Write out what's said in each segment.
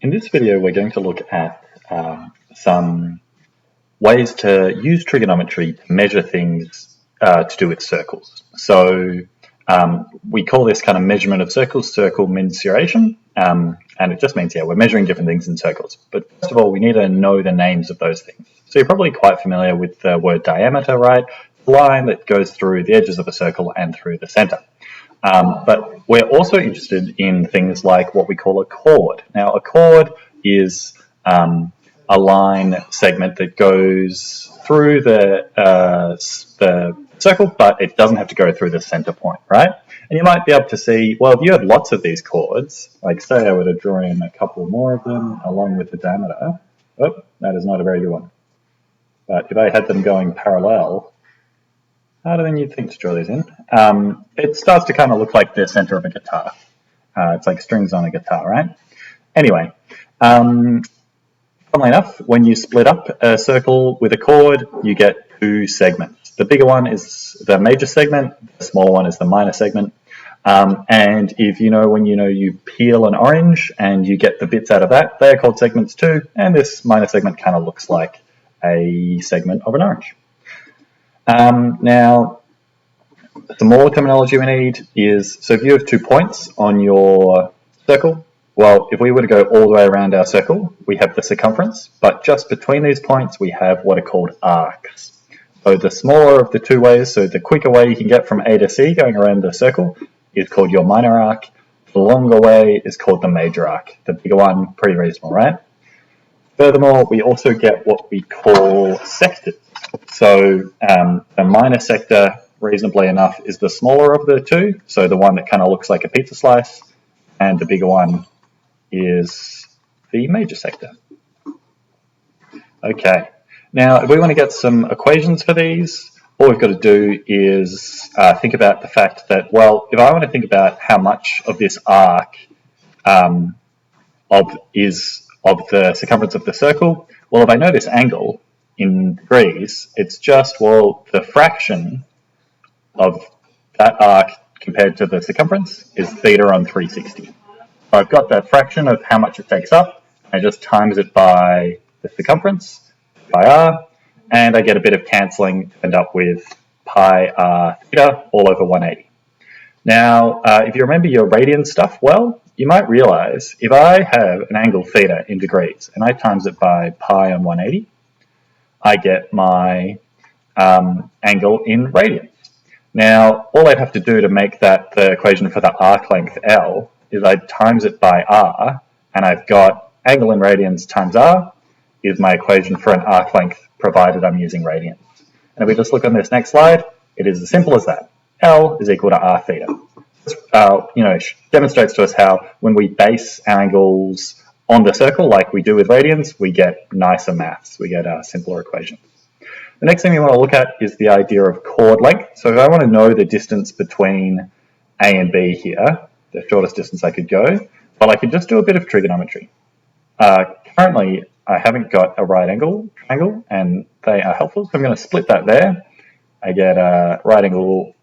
In this video, we're going to look at some ways to use trigonometry to measure things to do with circles. So we call this kind of measurement of circles circle mensuration, and it just means, we're measuring different things in circles. But first of all, we need to know the names of those things. So you're probably quite familiar with the word diameter, right? The line that goes through the edges of a circle and through the center. But we're also interested in things like what we call a chord. Now, a chord is a line segment that goes through the circle, but it doesn't have to go through the center point, right? And you might be able to see, well, if you had lots of these chords, like say I were to draw in a couple more of them along with the diameter. Oh, that is not a very good one. But if I had them going parallel, harder than you'd think to draw these in. It starts to kind of look like the center of a guitar. It's like strings on a guitar, right? Anyway, funnily enough, when you split up a circle with a chord, you get two segments. The bigger one is the major segment, the small one is the minor segment. And if when you peel an orange and you get the bits out of that, they're called segments too. And this minor segment kind of looks like a segment of an orange. Now, some more terminology we need is, so if you have 2 points on your circle, well, if we were to go all the way around our circle, we have the circumference, but just between these points, we have what are called arcs. So the smaller of the two ways, so the quicker way you can get from A to C going around the circle is called your minor arc. The longer way is called the major arc. The bigger one, pretty reasonable, right? Furthermore, we also get what we call sectors. So the minor sector, reasonably enough, is the smaller of the two, so the one that kind of looks like a pizza slice, and the bigger one is the major sector. Okay, now if we want to get some equations for these, all we've got to do is think about the fact that, well, if I want to think about how much of this arc is of the circumference of the circle, well, if I know this angle in degrees, it's just, well, the fraction of that arc compared to the circumference is theta on 360. So I've got that fraction of how much it takes up, I just times it by the circumference, by r, and I get a bit of cancelling to end up with pi r theta all over 180. Now, if you remember your radian stuff well, you might realize if I have an angle theta in degrees and I times it by pi on 180, I get my angle in radians. Now, all I'd have to do to make that the equation for the arc length L is I'd times it by r, and I've got angle in radians times r is my equation for an arc length, provided I'm using radians. And if we just look on this next slide, it is as simple as that. L is equal to r theta. This demonstrates to us how when we base our angles on the circle like we do with radians, we get nicer maths, we get simpler equations. The next thing we want to look at is the idea of chord length. So if I want to know the distance between A and B here, the shortest distance I could go, well, I could just do a bit of trigonometry. Currently, I haven't got a right angle triangle, and they are helpful, so I'm going to split that there. I get a right angle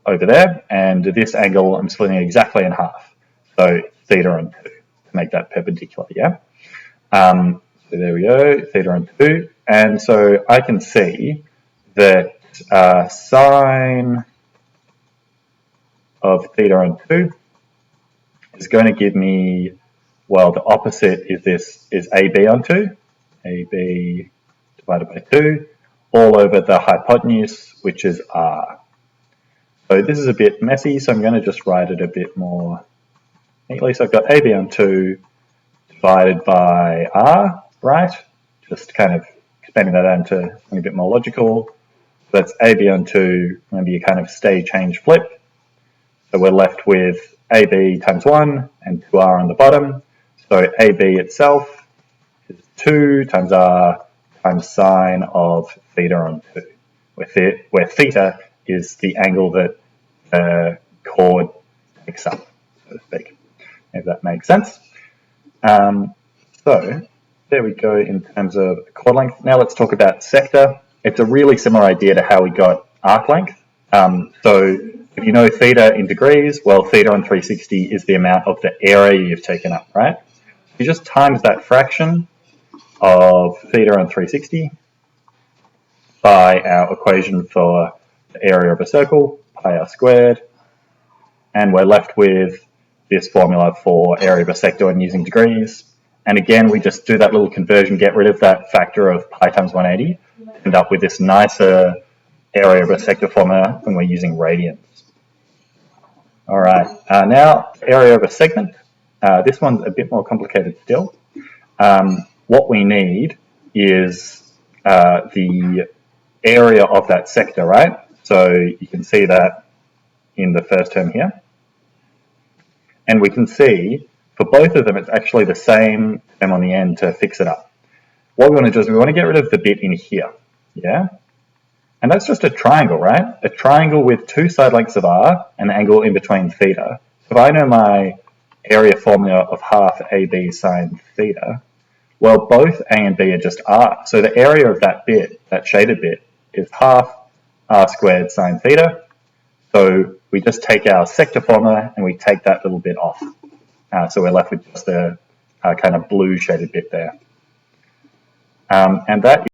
over there, and this angle I'm splitting exactly in half. So theta on 2 to make that perpendicular, yeah? So there we go, theta on 2. And so I can see that sine of theta on 2 is going to give me, well, the opposite is AB on 2, AB divided by 2, all over the hypotenuse, which is r. So this is a bit messy, so I'm going to just write it a bit more neatly. So I've got AB on 2 divided by r, right? Just kind of expanding that out into something a bit more logical. So that's AB on 2, maybe you kind of stay, change, flip. So we're left with AB times 1 and 2r on the bottom. So AB itself is 2 times r times sine of theta on 2, where theta is the angle that the chord takes up, so to speak, if that makes sense. So there we go in terms of chord length. Now let's talk about sector. It's a really similar idea to how we got arc length. So if you know theta in degrees, well, theta on 360 is the amount of the area you've taken up, right? You just times that fraction of theta and 360 by our equation for the area of a circle, pi r squared, and we're left with this formula for area of a sector and using degrees. And again, we just do that little conversion, get rid of that factor of pi times 180, end up with this nicer area of a sector formula when we're using radians. All right, now area of a segment. This one's a bit more complicated still. What we need is the area of that sector, right? So you can see that in the first term here. And we can see for both of them, it's actually the same term on the end to fix it up. What we want to do is we want to get rid of the bit in here, yeah? And that's just a triangle, right? A triangle with two side lengths of r and the angle in between theta. If I know my area formula of half AB sine theta, well, both A and B are just r. So the area of that bit, that shaded bit, is half r squared sine theta. So we just take our sector formula and we take that little bit off. So we're left with just the kind of blue shaded bit there. And that